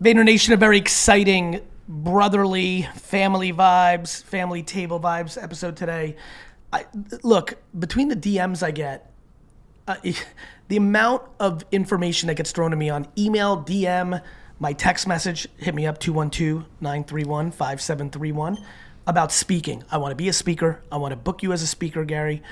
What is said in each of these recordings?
Vayner Nation, a very exciting, brotherly, family vibes, family table vibes episode today. Look, between the DMs I get, the amount of information that gets thrown to me on email, DM, my text message, hit me up, 212-931-5731, about speaking. I want to be a speaker. I want to book you as a speaker, Gary.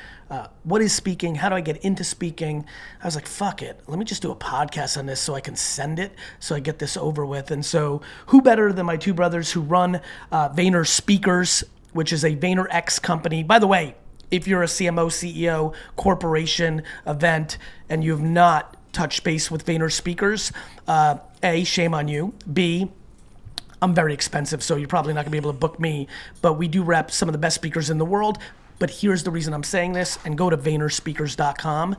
What is speaking? How do I get into speaking? I was like, fuck it. Let me just do a podcast on this so I can send it, so I get this over with. And so who better than my two brothers who run VaynerSpeakers, which is a VaynerX company. By the way, if you're a CMO, CEO, corporation, event, and you have not touched base with VaynerSpeakers, A, shame on you. B, I'm very expensive, so you're probably not gonna be able to book me, but we do rep some of the best speakers in the world. But here's the reason I'm saying this, and go to VaynerSpeakers.com.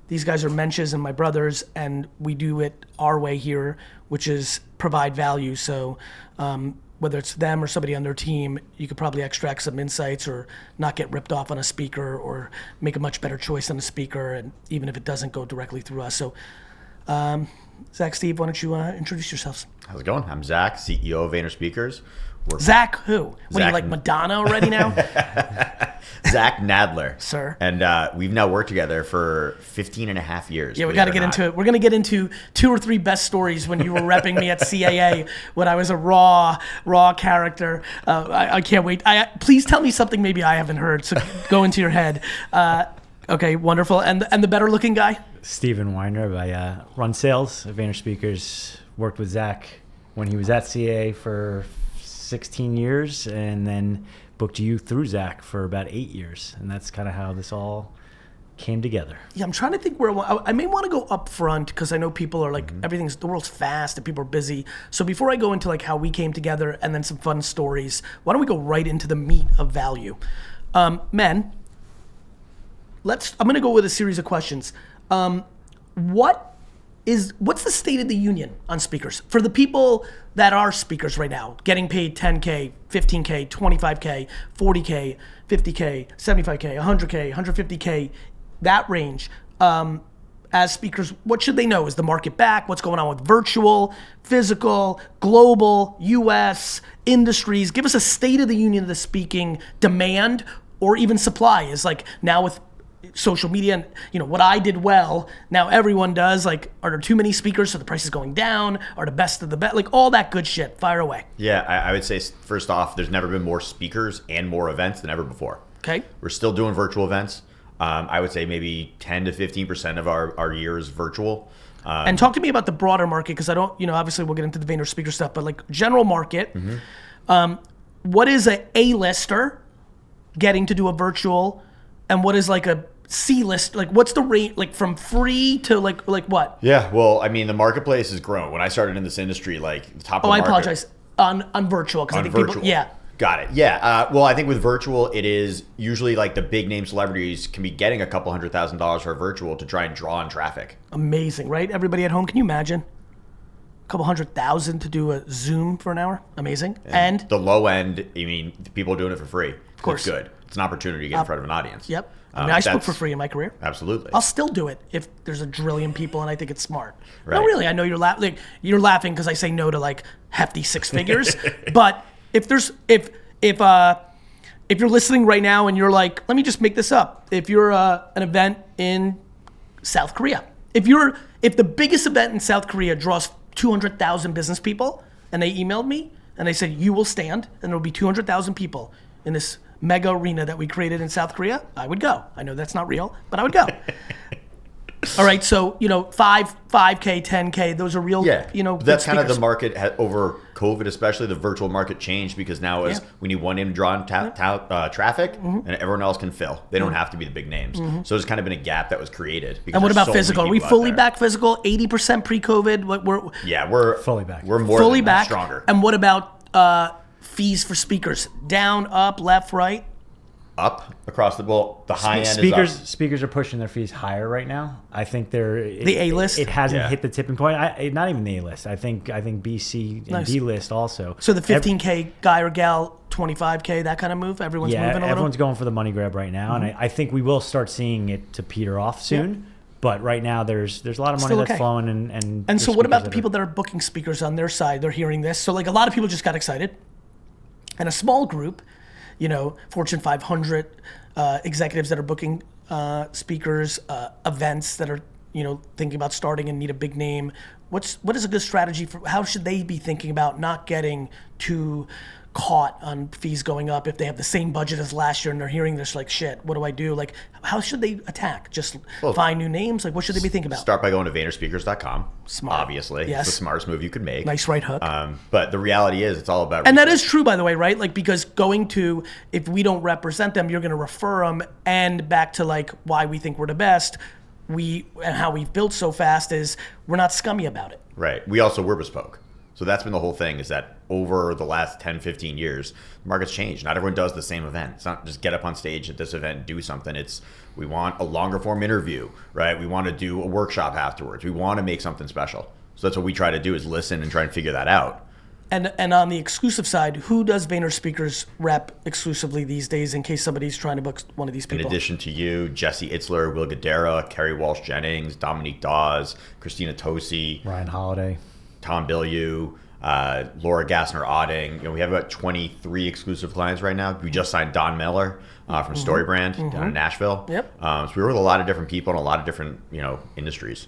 These guys are Menches and my brothers, and we do it our way here, which is provide value. So whether it's them or somebody on their team, you could probably extract some insights or not get ripped off on a speaker or make a much better choice on a speaker, and even if it doesn't go directly through us. So Zach, Steve, why don't you introduce yourselves? How's it going? I'm Zach, CEO of VaynerSpeakers. Zach who? What are you, like Madonna already now? Zach Nadler. Sir. And we've now worked together for 15 and a half years. Yeah, we got to get into it. We're going to get into 2 or 3 best stories when you were repping me at CAA when I was a raw character. I can't wait. Please tell me something maybe I haven't heard, so go into your head. Okay, wonderful. And the better looking guy? Steven Weinreb. I run sales at VaynerSpeakers. Worked with Zach when he was at CAA for 16 years, and then booked you through Zach for about 8 years, and that's kind of how this all came together. Yeah, I'm trying to think where I may want to go up front, because I know people are like, the world's fast and people are busy. So before I go into like how we came together and then some fun stories, why don't we go right into the meat of value? Men, I'm going to go with a series of questions. What's the state of the union on speakers? For the people that are speakers right now, getting paid 10K, 15K, 25K, 40K, 50K, 75K, 100K, 150K, that range, as speakers, what should they know? Is the market back? What's going on with virtual, physical, global, US, industries? Give us a state of the union of the speaking demand or even supply. Is like now with social media and what I did well, now everyone does. Like, are there too many speakers so the price is going down? Are the best of the best? Like all that good shit. Fire away. Yeah, I would say first off, there's never been more speakers and more events than ever before. Okay. We're still doing virtual events. I would say maybe 10 to 15% of our year is virtual. And talk to me about the broader market, because I don't, obviously we'll get into the VaynerSpeaker stuff, but like general market, what is a A-lister getting to do a virtual, and what is like a C-list, like what's the rate, like from free to like what? Yeah, well, I mean, the marketplace has grown. When I started in this industry, like the top of the market. I apologize. On virtual, because I think virtual. people, yeah. Got it. Yeah. Well, I think with virtual, it is usually like the big name celebrities can be getting a couple $100,000 for a virtual to try and draw in traffic. Amazing, right? Everybody at home, can you imagine? A couple $100,000 to do a Zoom for an hour? Amazing. And the low end, I mean, people are doing it for free. Of course. It's good. It's an opportunity to get in front of an audience. Yep. I mean, I spoke for free in my career. Absolutely. I'll still do it if there's a trillion people and I think it's smart. Right. No, really, I know you're laughing. You're laughing because I say no to like hefty 6 figures. But if you're listening right now and you're like, let me just make this up. If you're an event in South Korea, if the biggest event in South Korea draws 200,000 business people, and they emailed me and they said you will stand and there will be 200,000 people in this mega arena that we created in South Korea, I would go. I know that's not real, but I would go. All right, so 5K, 10K, those are real. Yeah, that's kind of the market over COVID, especially the virtual market changed, because now we need one name to draw in traffic, and everyone else can fill. They don't have to be the big names. So there's kind of been a gap that was created. And what about physical? Are we fully back physical? 80% pre-COVID? We're fully back. We're more fully than back. Stronger. And what about fees for speakers? Down, up, left, right? Up across the high end speakers is up. Speakers are pushing their fees higher right now. I think the A-list. It hasn't hit the tipping point. Not even the A-list. I think BC and D-list also. So the 15K guy or gal, 25K, that kind of move. Everyone's moving a little. Everyone's going for the money grab right now, and I think we will start seeing it to peter off soon. But right now, there's a lot of money Still that's okay. flowing, and And there's so what about speakers the people that are booking speakers on their side? They're hearing this. So like a lot of people just got excited. And a small group, Fortune 500 executives that are booking speakers, events that are, thinking about starting and need a big name. What is a good strategy for, how should they be thinking about not getting too caught on fees going up if they have the same budget as last year and they're hearing this like, shit, what do I do? Like, how should they attack? Just find new names? Like, what should they be thinking about? Start by going to VaynerSpeakers.com. Smart. Obviously. Yes. It's the smartest move you could make. Nice right hook. But the reality is it's all about And that research. is true, by the way, right? Like, because if we don't represent them, you're going to refer them. And back to like why we think we're the best, and how we've built so fast is we're not scummy about it. Right. We're bespoke. So that's been the whole thing, is that over the last 10, 15 years, the market's changed. Not everyone does the same event. It's not just get up on stage at this event and do something. We want a longer form interview, right? We want to do a workshop afterwards. We want to make something special. So that's what we try to do, is listen and try and figure that out. And on the exclusive side, who does VaynerSpeakers rep exclusively these days in case somebody's trying to book one of these people? In addition to you, Jesse Itzler, Will Guidera, Kerry Walsh-Jennings, Dominique Dawes, Christina Tosi, Ryan Holiday, Tom Bilyeu, Laura Gassner-Otting. We have about 23 exclusive clients right now. We just signed Don Miller from StoryBrand down in Nashville. Yep. So we work with a lot of different people in a lot of different industries.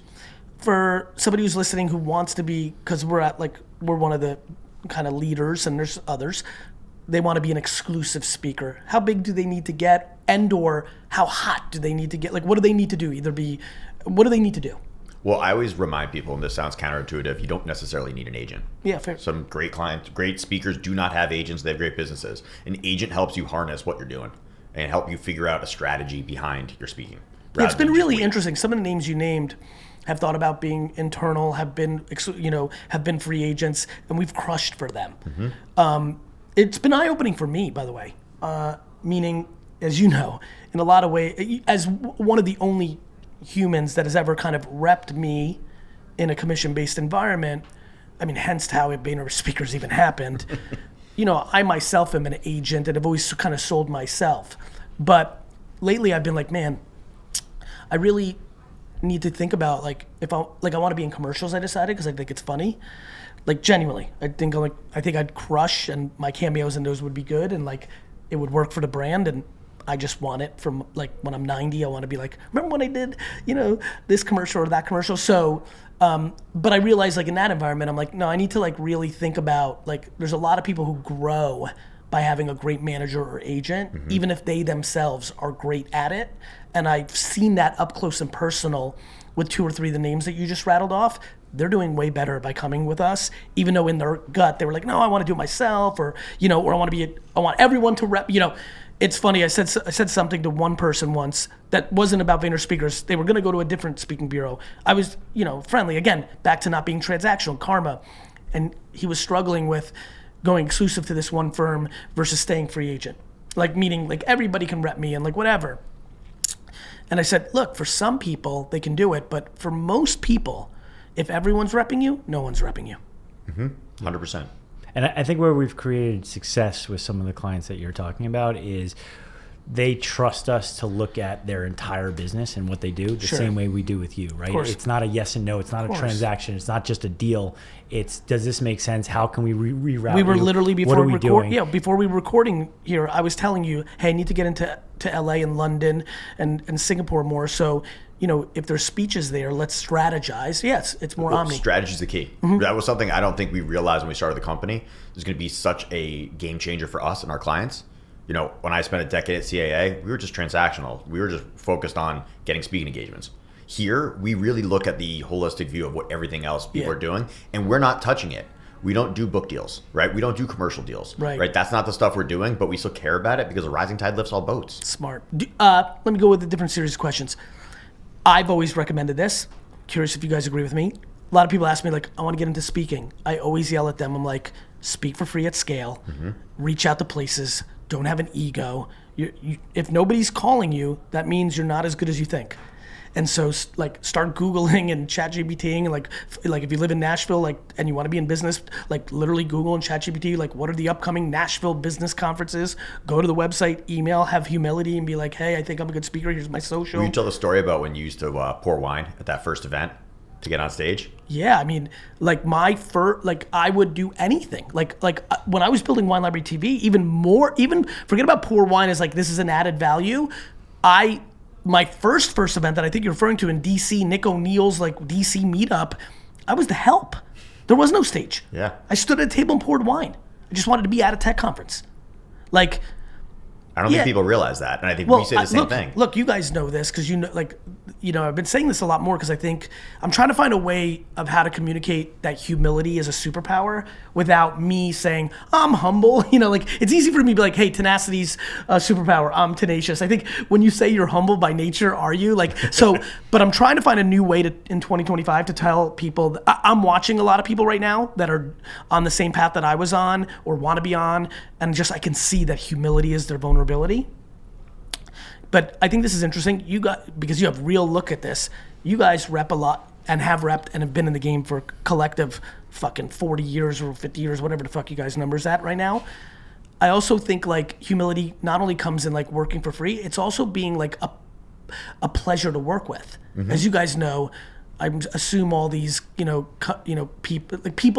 For somebody who's listening who wants to be, because we're one of the kind of leaders and there's others, they want to be an exclusive speaker. How big do they need to get, or how hot do they need to get? Like, what do they need to do? What do they need to do? Well, I always remind people, and this sounds counterintuitive, you don't necessarily need an agent. Yeah, fair. Some great clients, great speakers do not have agents. They have great businesses. An agent helps you harness what you're doing and help you figure out a strategy behind your speaking. Yeah, it's been really interesting. Some of the names you named have thought about being internal, have been free agents, and we've crushed for them. It's been eye-opening for me, by the way. Meaning, as you know, in a lot of ways, as one of the only humans that has ever kind of repped me in a commission-based environment, I mean, hence how VaynerSpeakers even happened. I myself am an agent and have always kind of sold myself. But lately I've been like, man, I really need to think about if I want to be in commercials, I decided, because I think it's funny. Like, genuinely, I think I'd crush, and my cameos in those would be good, and it would work for the brand, and I just want it from when I'm 90, I want to be like, remember when I did, this commercial or that commercial? So, but I realized in that environment, I'm like, no, I need to really think about, there's a lot of people who grow by having a great manager or agent, even if they themselves are great at it. And I've seen that up close and personal with 2 or 3 of the names that you just rattled off. They're doing way better by coming with us, even though in their gut, they were like, no, I want to do it myself, or I want everyone to rep, It's funny, I said something to one person once that wasn't about VaynerSpeakers. They were going to go to a different speaking bureau. I was, friendly, again, back to not being transactional, karma. And he was struggling with going exclusive to this one firm versus staying free agent. Meaning everybody can rep me and whatever. And I said, look, for some people, they can do it. But for most people, if everyone's repping you, no one's repping you. 100%. And I think where we've created success with some of the clients that you're talking about is they trust us to look at their entire business and what they do the same way we do with you, right? It's not a yes and no. It's not a transaction. It's not just a deal. It's, does this make sense? How can we reroute We were literally, before we were recording here, I was telling you, hey, I need to get into LA and London and Singapore more. So, if there's speeches there, let's strategize. Yes, it's more omni. Strategy's the key. That was something I don't think we realized when we started the company. There's going to be such a game changer for us and our clients. When I spent a decade at CAA, we were just transactional. We were just focused on getting speaking engagements. Here, we really look at the holistic view of what everything else people are doing, and we're not touching it. We don't do book deals, right? We don't do commercial deals, right? That's not the stuff we're doing, but we still care about it because a rising tide lifts all boats. Smart. Let me go with a different series of questions. I've always recommended this. Curious if you guys agree with me. A lot of people ask me, I want to get into speaking. I always yell at them. I'm like, speak for free at scale. Reach out to places. Don't have an ego. If nobody's calling you, that means you're not as good as you think. And so like start Googling and ChatGPTing, and like if you live in Nashville, like, and you want to be in business, like literally Google and ChatGPT, like what are the upcoming Nashville business conferences? Go to the website, email, have humility, and be like, hey, I think I'm a good speaker. Here's my social. Will you tell the story about when you used to pour wine at that first event to get on stage? Yeah, I mean, like I would do anything. Like when I was building Wine Library TV, even forget about pour wine as like this is an added value. My first event that I think you're referring to in DC, Nick O'Neill's like DC meetup, I was the help. There was no stage. Yeah. I stood at a table and poured wine. I just wanted to be at a tech conference. Like, I don't think people realize that, and I think we say the same thing. Look, you guys know this because I've been saying this a lot more because I think I'm trying to find a way of how to communicate that humility is a superpower without me saying I'm humble. Like it's easy for me to be like, hey, tenacity's a superpower. I'm tenacious. I think when you say you're humble by nature, are you but I'm trying to find a new way in 2025 to tell people that I'm watching a lot of people right now that are on the same path that I was on or want to be on, and just I can see that humility is their vulnerability. But I think this is interesting. Because you have real look at this. You guys rep a lot and have repped and have been in the game for collective fucking 40 years or 50 years, whatever the fuck you guys' numbers at right now. I also think like humility not only comes in like working for free, it's also being like a pleasure to work with. Mm-hmm. As you guys know, I assume all these people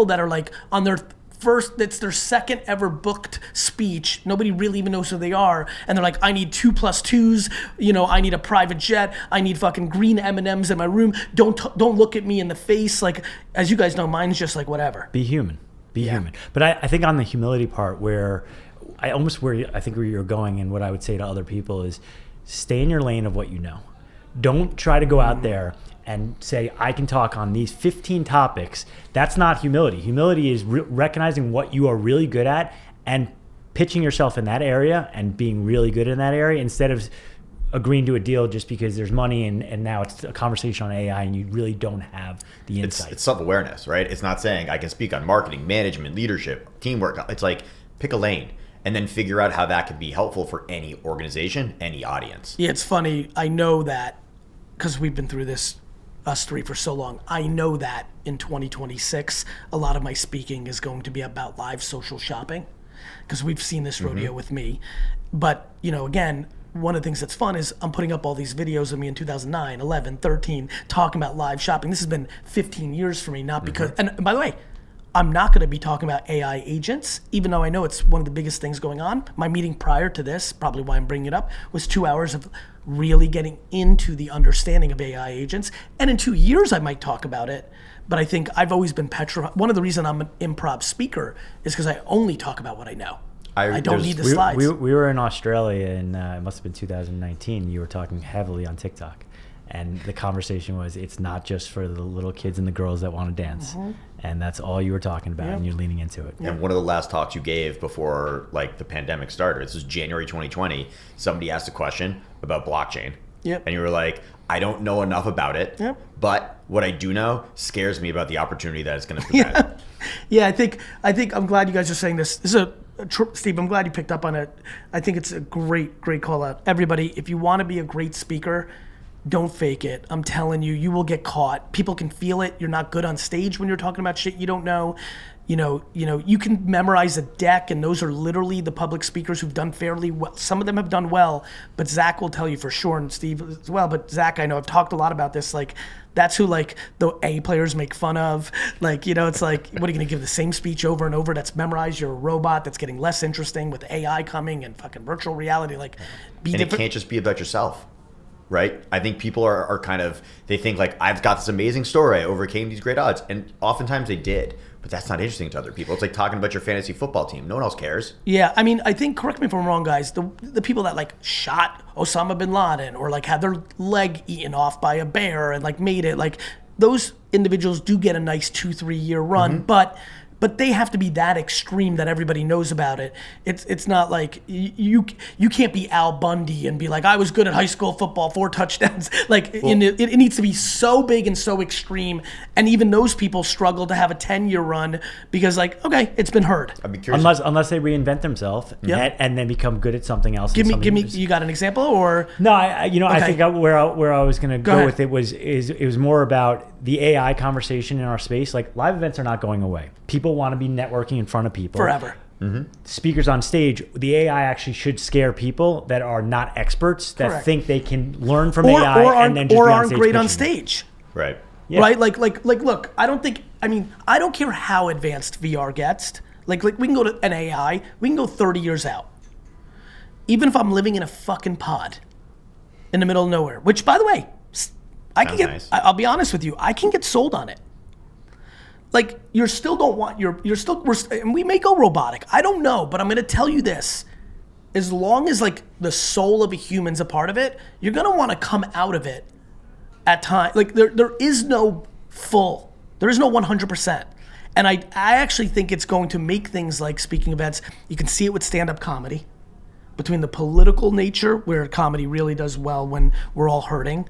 that are like on their it's their second ever booked speech. Nobody really even knows who they are. And they're like, I need 2+2s. I need a private jet. I need fucking green M&Ms in my room. Don't look at me in the face. Like, as you guys know, mine's just like whatever. Be human. Be human. But I think on the humility part where you're going, and what I would say to other people is stay in your lane of what you know. Don't try to go out there and say, I can talk on these 15 topics. That's not humility. Humility is recognizing what you are really good at and pitching yourself in that area and being really good in that area instead of agreeing to a deal just because there's money and now it's a conversation on AI and you really don't have the insight. It's self-awareness, right? It's not saying I can speak on marketing, management, leadership, teamwork. It's like pick a lane and then figure out how that could be helpful for any organization, any audience. Yeah, it's funny. I know that because we've been through this, us three, for so long. I know that in 2026, a lot of my speaking is going to be about live social shopping because we've seen this rodeo with me. But, again, one of the things that's fun is I'm putting up all these videos of me in 2009, 11, 13, talking about live shopping. This has been 15 years for me, not because, and by the way, I'm not going to be talking about AI agents, even though I know it's one of the biggest things going on. My meeting prior to this, probably why I'm bringing it up, was 2 hours of really getting into the understanding of AI agents. And in 2 years, I might talk about it. But I think I've always been petrified. One of the reasons I'm an improv speaker is because I only talk about what I know. I don't need the slides. We were in Australia, and it must have been 2019. You were talking heavily on TikTok. And the conversation was, it's not just for the little kids and the girls that want to dance. And that's all you were talking about, and you're leaning into it. And one of the last talks you gave before the pandemic started, this was January 2020, somebody asked a question about blockchain. And you were like, I don't know enough about it, but what I do know scares me about the opportunity that it's going to present. I think I'm glad you guys are saying this. This is Steve, I'm glad you picked up on it. I think it's a great call out. Everybody, if you want to be a great speaker, don't fake it. I'm telling you, you will get caught. People can feel it. You're not good on stage when you're talking about shit you don't know. You can memorize a deck, and those are literally the public speakers who've done fairly well. Some of them have done well, but Zach will tell you for sure, and Steve as well. But Zach, I know I've talked a lot about this. Like, that's who the A players make fun of. It's like, what are you gonna give the same speech over and over? That's memorized. You're a robot. That's getting less interesting with AI coming and fucking virtual reality. And it can't just be about yourself. Right? I think people are kind of, they think I've got this amazing story. I overcame these great odds. And oftentimes they did. But that's not interesting to other people. It's like talking about your fantasy football team. No one else cares. Yeah. I mean, I think, correct me if I'm wrong, guys, the people that shot Osama bin Laden or had their leg eaten off by a bear and made it, those individuals do get a nice 2-3 year run. But but they have to be that extreme that everybody knows about it. It's not like you can't be Al Bundy and be like, I was good at high school football, 4 touchdowns. Like it needs to be so big and so extreme, and even those people struggle to have a 10-year run because like, okay, it's been heard. I'd be curious. Unless they reinvent themselves and then become good at something else. Give me. You got an example or? No, I think where I was going to go with it was more about the AI conversation in our space. Like live events are not going away. People want to be networking in front of people forever. Speakers on stage, the AI actually should scare people that are not experts that think they can learn from AI and then just be on aren't stage great on pitching. stage. Right. Yeah. Right? Like look, I don't care how advanced VR gets. Like we can go to an AI, we can go 30 years out. Even if I'm living in a fucking pod in the middle of nowhere, which by the way, I can get, nice. I'll be honest with you, I can get sold on it. Like you're still, and we may go robotic. I don't know, but I'm going to tell you this. As long as like the soul of a human's a part of it, you're going to want to come out of it at times. Like there is no 100%. And I actually think it's going to make things like speaking events, you can see it with stand-up comedy, between the political nature, where comedy really does well when we're all hurting,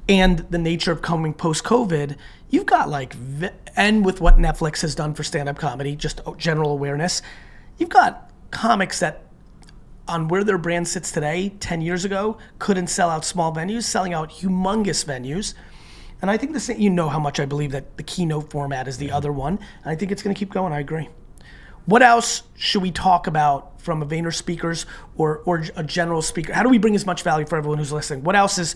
and the nature of coming post-COVID, you've got like, and with what Netflix has done for stand-up comedy, just general awareness, you've got comics that on where their brand sits today, 10 years ago, couldn't sell out small venues, selling out humongous venues. And I think how much I believe that the keynote format is the other one. And I think it's going to keep going. I agree. What else should we talk about from a VaynerSpeakers or a general speaker? How do we bring as much value for everyone who's listening? What else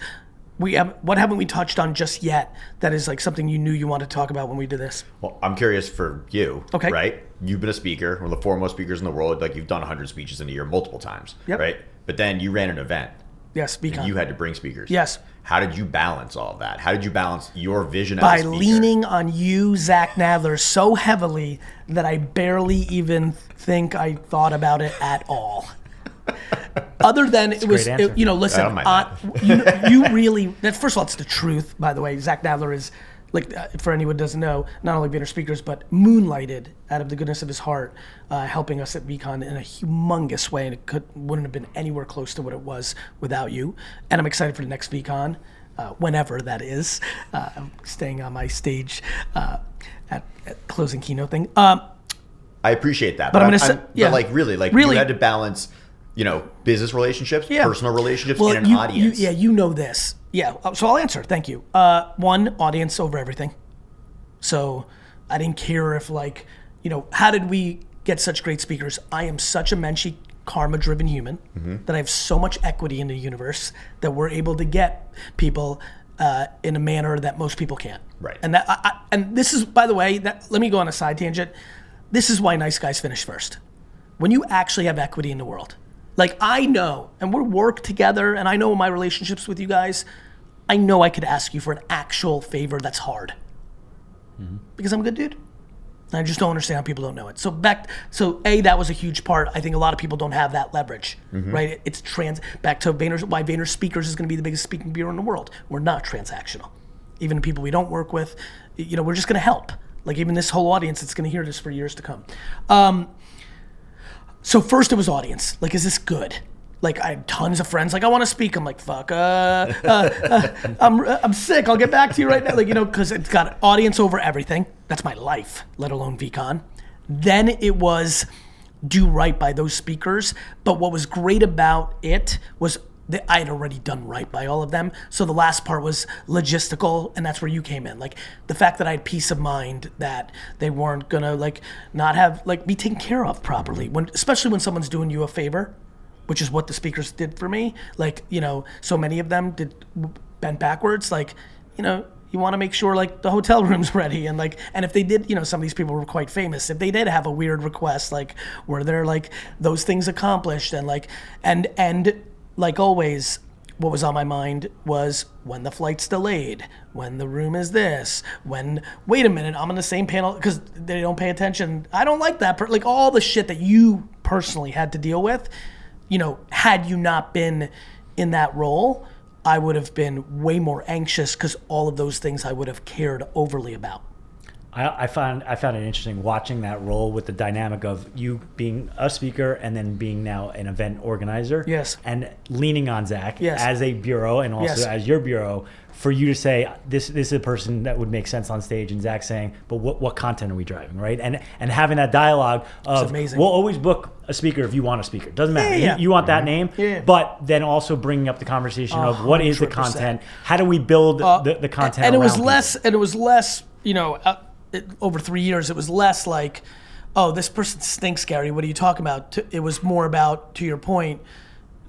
what haven't we touched on just yet that is like something you knew you wanted to talk about when we did this? Well, I'm curious for you, okay. Right? You've been a speaker, one of the foremost speakers in the world. Like you've done 100 speeches in a year multiple times, right? But then you ran an event. Yes, you had to bring speakers. Yes. How did you balance all of that? How did you balance your vision as a speaker? By leaning on you, Zach Nadler, so heavily that I barely even think I thought about it at all. Other than it was, listen, you really, first of all, it's the truth, by the way. Zach Nadler is, like, for anyone who doesn't know, not only VaynerSpeakers, but moonlighted out of the goodness of his heart, helping us at VCon in a humongous way, and it wouldn't have been anywhere close to what it was without you. And I'm excited for the next VCon, whenever that is. I'm staying on my stage at closing keynote thing. I appreciate that, but really, you had to balance, business relationships, personal relationships, and an audience. You know this. Yeah, so I'll answer. Thank you. One, audience over everything. So I didn't care if how did we get such great speakers? I am such a menschy, karma-driven human that I have so much equity in the universe that we're able to get people in a manner that most people can't. Right. And and this is, by the way, let me go on a side tangent. This is why nice guys finish first. When you actually have equity in the world. Like I know, and we work together, and I know my relationships with you guys, I know I could ask you for an actual favor that's hard. Because I'm a good dude. And I just don't understand how people don't know it. So that was a huge part. I think a lot of people don't have that leverage, right? It's back to why VaynerSpeakers is going to be the biggest speaking bureau in the world. We're not transactional. Even people we don't work with, we're just going to help. Like even this whole audience that's going to hear this for years to come. So first it was audience. Like, is this good? Like I had tons of friends. Like I want to speak. I'm like, fuck. I'm sick. I'll get back to you right now. Like because it's got audience over everything. That's my life, let alone VCon. Then it was do right by those speakers. But what was great about it was that I had already done right by all of them. So the last part was logistical, and that's where you came in. Like the fact that I had peace of mind that they weren't gonna not have be taken care of properly. Especially when someone's doing you a favor, which is what the speakers did for me. So many of them bent backwards. You want to make sure the hotel room's ready, and if they did, some of these people were quite famous. If they did have a weird request, were there those things accomplished, and like always, what was on my mind was when the flight's delayed, when the room is this, wait a minute, I'm on the same panel because they don't pay attention. I don't like that. All the shit that you personally had to deal with, had you not been in that role, I would have been way more anxious because all of those things I would have cared overly about. I found it interesting watching that role with the dynamic of you being a speaker and then being now an event organizer. Yes. And leaning on Zach Yes. as a bureau and also Yes. as your bureau for you to say this is a person that would make sense on stage, and Zach saying, but what content are we driving, right? And having that dialogue of amazing. we'll always book a speaker if you want a speaker. Doesn't matter. Yeah. You want that name, Yeah. but then also bringing up the conversation of what is the 100%. content? How do we build the content? And it was around less. people? And it was less. Over 3 years, it was less like, oh, this person stinks, Gary. What are you talking about? It was more about, to your point,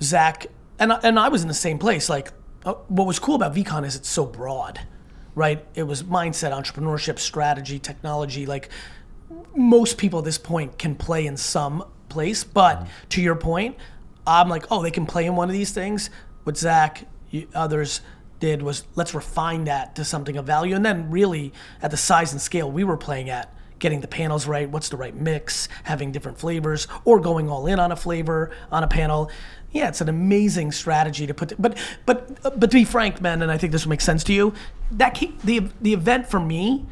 Zach, and I was in the same place. Like, what was cool about VCon is it's so broad, right? It was mindset, entrepreneurship, strategy, technology. Like, most people at this point can play in some place, but to your point, I'm like, oh, they can play in one of these things. What Zach, others did was, let's refine that to something of value. And then really at the size and scale we were playing at, getting the panels right, what's the right mix, having different flavors, or going all in on a flavor on a panel. Yeah, it's an amazing strategy to put. But to be frank, man, and I think this will make sense to you, the event for me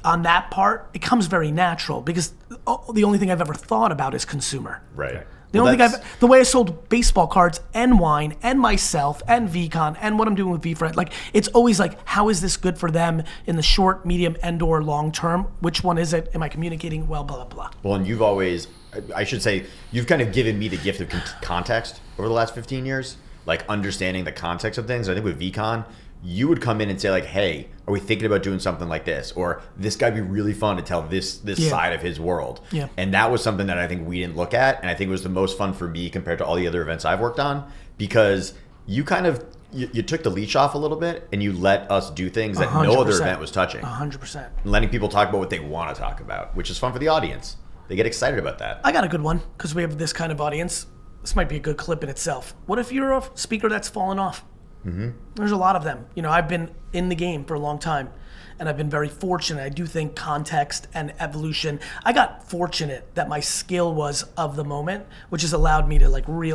on that part, it comes very natural because the only thing I've ever thought about is consumer. Right. The way I sold baseball cards and wine and myself and VCon and what I'm doing with VFriend, like it's always like, how is this good for them in the short, medium, and/or long term? Which one is it? Am I communicating well? Blah blah blah. Well, and you've always, I should say, you've kind of given me the gift of context over the last 15 years, like understanding the context of things. I think with VCon, you would come in and say like, hey, are we thinking about doing something like this? Or this guy would be really fun to tell this side of his world. Yeah. And that was something that I think we didn't look at. And I think it was the most fun for me compared to all the other events I've worked on, because you kind of, you took the leash off a little bit and you let us do things that 100%. no other event was touching. 100%. Letting people talk about what they want to talk about, which is fun for the audience. They get excited about that. I got a good one because we have this kind of audience. This might be a good clip in itself. What if you're a speaker that's fallen off? Mm-hmm. There's a lot of them. I've been in the game for a long time, and I've been very fortunate. I do think context and evolution. I got fortunate that my skill was of the moment, which has allowed me to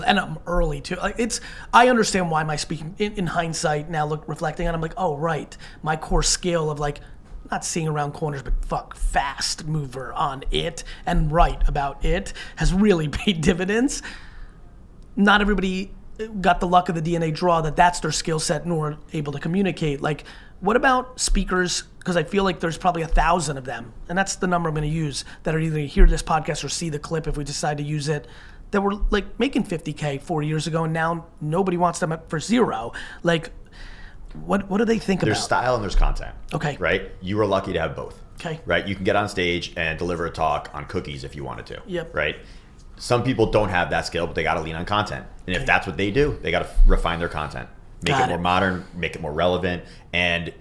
and I'm early too. I understand why my speaking in hindsight now reflecting on. I'm like, oh right, my core skill of not seeing around corners, but fast mover on it and right about it has really paid dividends. Not everybody got the luck of the DNA draw that's their skill set nor able to communicate. Like, what about speakers? Because I feel like there's probably 1,000 of them, and that's the number I'm going to use, that are either hear this podcast or see the clip if we decide to use it, that were making $50K 4 years ago, and now nobody wants them for zero. Like, what do they think about? There's style and there's content. Okay. Right? You were lucky to have both. Okay. Right? You can get on stage and deliver a talk on cookies if you wanted to. Yep. Right? Some people don't have that skill, but they got to lean on content. And if that's what they do, they got to refine their content, make it more modern, make it more relevant.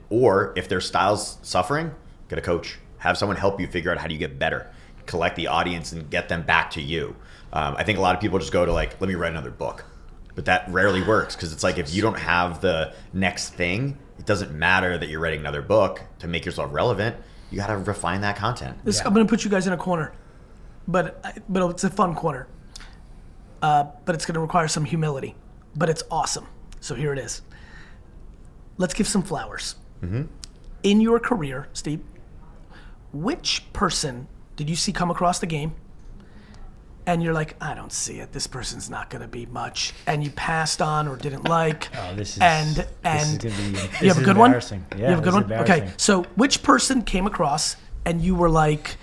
Or if their style's suffering, get a coach, have someone help you figure out how do you get better, collect the audience and get them back to you. I think a lot of people just go to let me write another book, but that rarely works, because it's like, if you don't have the next thing, it doesn't matter that you're writing another book to make yourself relevant. You got to refine that content. I'm going to put you guys in a corner. But it's a fun corner. But it's going to require some humility. But it's awesome. So here it is. Let's give some flowers. Mm-hmm. In your career, Steve, which person did you see come across the game and you're like, I don't see it. This person's not going to be much. And you passed on or didn't like. Oh, this is and this is gonna be, you have a good one? Yeah, you have a good one? Okay. So which person came across and you were like,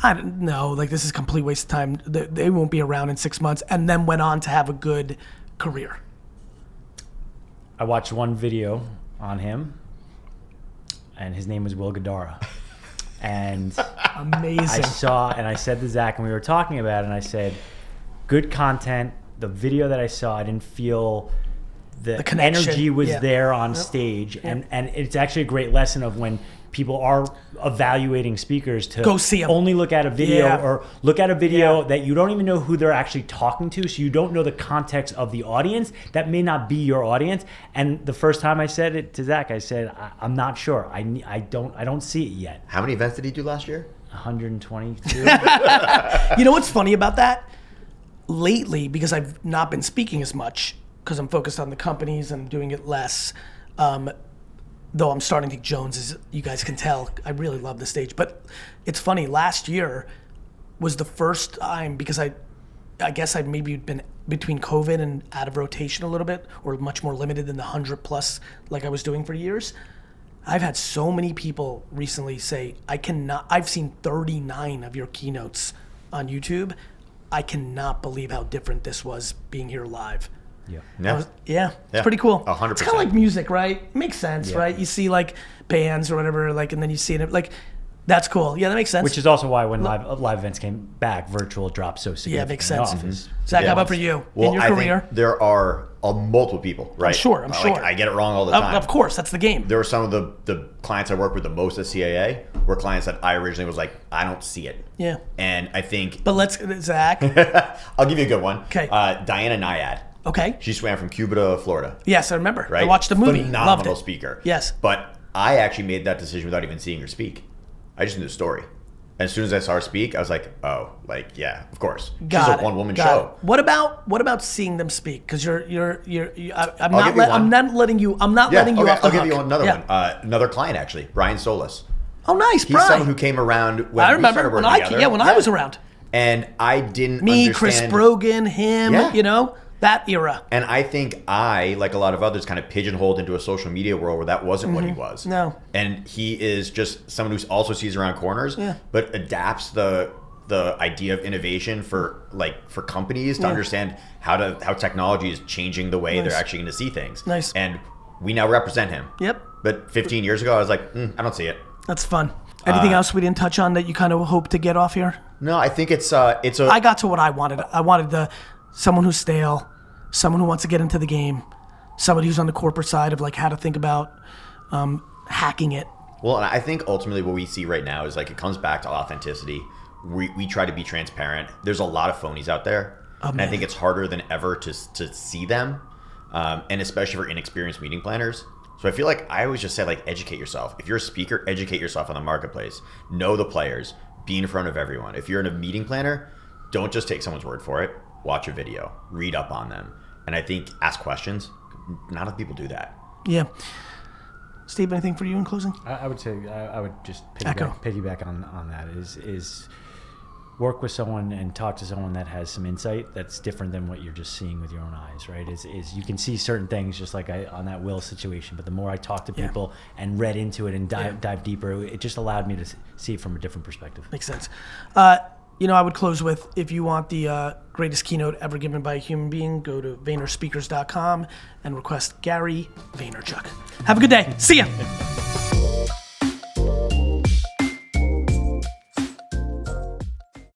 I don't know, this is a complete waste of time. They won't be around in 6 months, and then went on to have a good career? I watched one video on him, and his name was Will Gadara. And amazing. I said to Zach, and we were talking about it, and I said, good content. The video that I saw, I didn't feel the energy was there on stage. And it's actually a great lesson of when people are evaluating speakers to go see them. Only look at a video or look at a video that you don't even know who they're actually talking to, so you don't know the context of the audience. That may not be your audience. And the first time I said it to Zach, I said, I'm not sure. I don't see it yet. How many events did he do last year? 122. You know what's funny about that? Lately, because I've not been speaking as much, because I'm focused on the companies and doing it less, though I'm starting to think Jones is, you guys can tell, I really love the stage. But it's funny, last year was the first time, because I guess I'd maybe been between COVID and out of rotation a little bit, or much more limited than the 100 plus like I was doing for years. I've had so many people recently say, I've seen 39 of your keynotes on YouTube. I cannot believe how different this was being here live. Yeah. It's pretty cool. 100%. It's kind of like music, right? It makes sense, right? You see like bands or whatever, like, and then you see it, like, that's cool. Yeah, that makes sense. Which is also why when live events came back, virtual dropped so significantly. Yeah, it makes sense. Mm-hmm. Zach, how about for you in your career? Think there are multiple people, right? I'm sure. Like, I get it wrong all the time. Of course, that's the game. There were some of the clients I work with the most at CAA were clients that I originally was like, I don't see it. Yeah. And I think... But Zach. I'll give you a good one. Okay. Diana Nyad. Okay. She swam from Cuba to Florida. Yes, I remember. Right? I watched the movie. Phenomenal Loved it. speaker. Yes. But I actually made that decision without even seeing her speak. I just knew the story. And as soon as I saw her speak, I was like, oh, like, yeah, of course. She's a one-woman show. What about seeing them speak? Because I'm not letting you off the hook. I'll give you another one. Another client, actually, Brian Solis. Oh, nice, He's Brian. someone who came around when I remember we started working together. when I was around. And I didn't Me, understand. Chris Brogan, him, that era. And I think I, like a lot of others, kind of pigeonholed into a social media world where that wasn't what he was. No. And he is just someone who also sees around corners, but adapts the idea of innovation for companies to understand how technology is changing the way they're actually going to see things. Nice. And we now represent him. Yep. But 15 years ago, I was like, I don't see it. That's fun. Anything else we didn't touch on that you kind of hope to get off here? No, I think it's I got to what I wanted. I wanted someone who's stale, someone who wants to get into the game, somebody who's on the corporate side of like how to think about hacking it. Well, and I think ultimately what we see right now is like it comes back to authenticity. We try to be transparent. There's a lot of phonies out there, and I think it's harder than ever to see them, and especially for inexperienced meeting planners. So I feel like I always just say, like, educate yourself. If you're a speaker, educate yourself on the marketplace. Know the players. Be in front of everyone. If you're in a meeting planner, don't just take someone's word for it. Watch a video. Read up on them. And I think ask questions. Not enough people do that. Yeah. Steve, anything for you in closing? I would say I would just piggyback on that is work with someone and talk to someone that has some insight that's different than what you're just seeing with your own eyes, right? Is you can see certain things just like on that Will situation, but the more I talked to people and read into it and dive deeper, it just allowed me to see it from a different perspective. Makes sense. I would close with, if you want the greatest keynote ever given by a human being, go to VaynerSpeakers.com and request Gary Vaynerchuk. Have a good day. See ya.